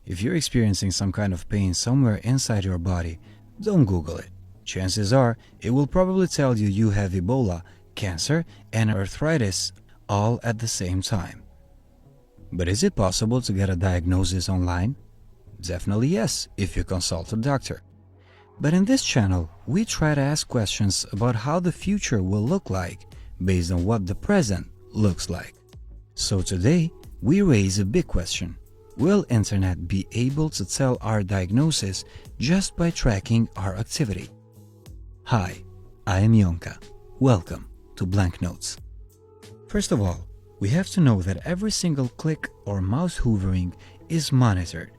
If you're experiencing some kind of pain somewhere inside your body, don't Google it. Chances are it will probably tell you you have Ebola, cancer, and arthritis all at the same time. But is it possible to get a diagnosis online? Definitely yes, if you consult a doctor. But in this channel, we try to ask questions about how the future will look like based on what the present looks like. So today, we raise a big question. Will internet be able to tell our diagnosis just by tracking our activity? Hi, I am Yonka. Welcome to Blank Notes. First of all, we have to know that every single click or mouse hovering is monitored.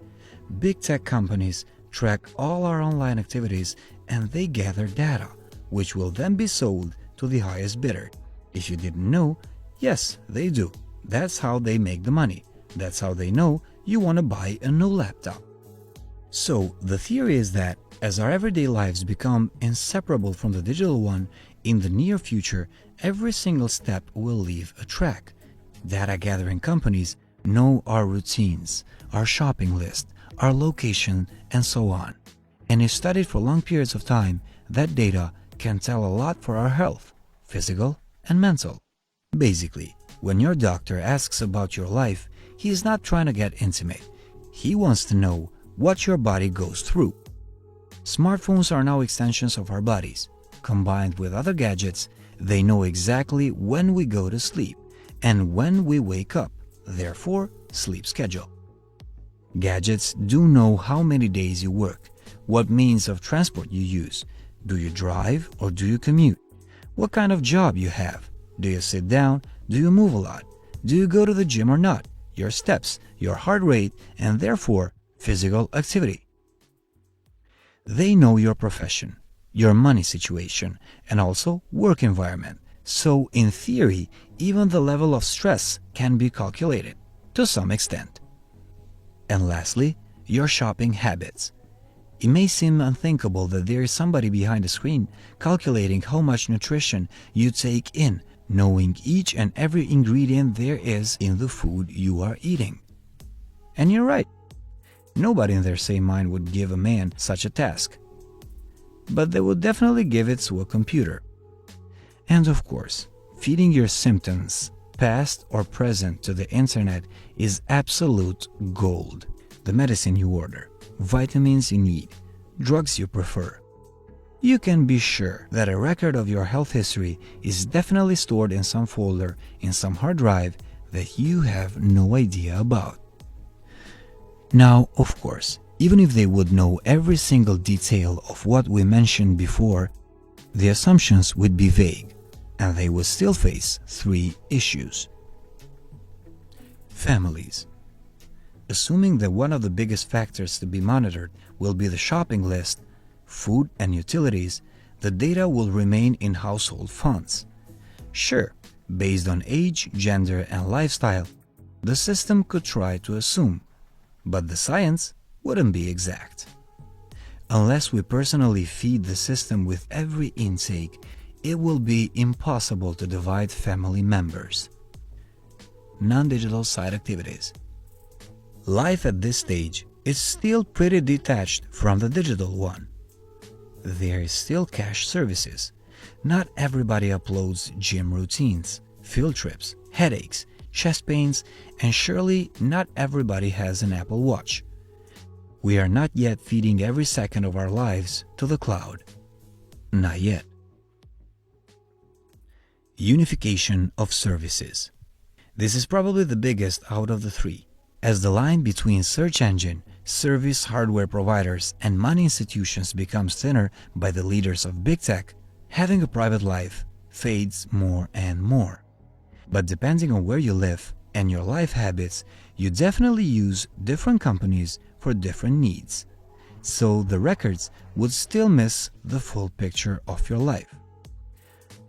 Big tech companies track all our online activities and they gather data, which will then be sold to the highest bidder. If you didn't know, yes, they do. That's how they make the money. That's how they know you want to buy a new laptop. So the theory is that as our everyday lives become inseparable from the digital one, in the near future, every single step will leave a track. Data gathering companies know our routines, our shopping list, our location, and so on. And if studied for long periods of time, that data can tell a lot for our health, physical and mental. Basically, when your doctor asks about your life, he is not trying to get intimate. He wants to know what your body goes through. Smartphones are now extensions of our bodies. Combined with other gadgets, they know exactly when we go to sleep and when we wake up, therefore sleep schedule. Gadgets do know how many days you work, what means of transport you use. Do you drive or do you commute? What kind of job you have? Do you sit down? Do you move a lot? Do you go to the gym or not? Your steps, your heart rate, and therefore physical activity. They know your profession, your money situation, and also work environment. So in theory, even the level of stress can be calculated to some extent. And lastly, your shopping habits. It may seem unthinkable that there is somebody behind the screen calculating how much nutrition you take in, knowing each and every ingredient there is in the food you are eating. And you're right. Nobody in their sane mind would give a man such a task. But they would definitely give it to a computer. And of course, feeding your symptoms, past or present, to the internet is absolute gold. The medicine you order, vitamins you need, drugs you prefer. You can be sure that a record of your health history is definitely stored in some folder, in some hard drive that you have no idea about. Now, of course, even if they would know every single detail of what we mentioned before, the assumptions would be vague, and they would still face three issues. Families. Assuming that one of the biggest factors to be monitored will be the shopping list, food and utilities, the data will remain in household funds. Sure, based on age, gender, and lifestyle, the system could try to assume, but the science wouldn't be exact. Unless we personally feed the system with every intake, it will be impossible to divide family members. Non-digital side activities. Life at this stage is still pretty detached from the digital one. There is still cash services. Not everybody uploads gym routines, field trips, headaches, chest pains, and surely not everybody has an Apple Watch. We are not yet feeding every second of our lives to the cloud. Not yet. Unification of services. This is probably the biggest out of the three. As the line between search engine, service hardware providers, and money institutions becomes thinner by the leaders of big tech, having a private life fades more and more. But depending on where you live and your life habits, you definitely use different companies for different needs. So the records would still miss the full picture of your life.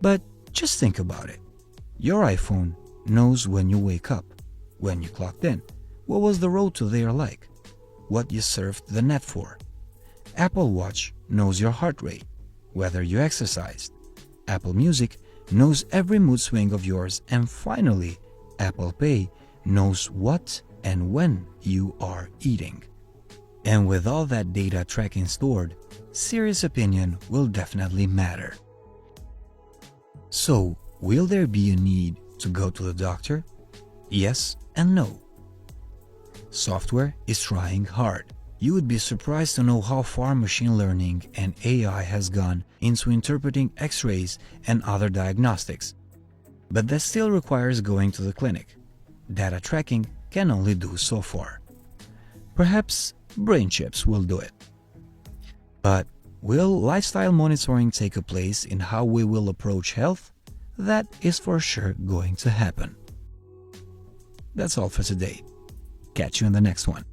But just think about it. Your iPhone knows when you wake up, when you clocked in, what was the road to there like, what you surfed the net for. Apple Watch knows your heart rate, whether you exercised. Apple Music knows every mood swing of yours, and finally, Apple Pay knows what and when you are eating. And with all that data tracking stored, serious opinion will definitely matter. So, will there be a need to go to the doctor? Yes and no. Software is trying hard. You would be surprised to know how far machine learning and AI has gone into interpreting X-rays and other diagnostics. But that still requires going to the clinic. Data tracking can only do so far. Perhaps brain chips will do it. But will lifestyle monitoring take a place in how we will approach health? That is for sure going to happen. That's all for today. Catch you in the next one.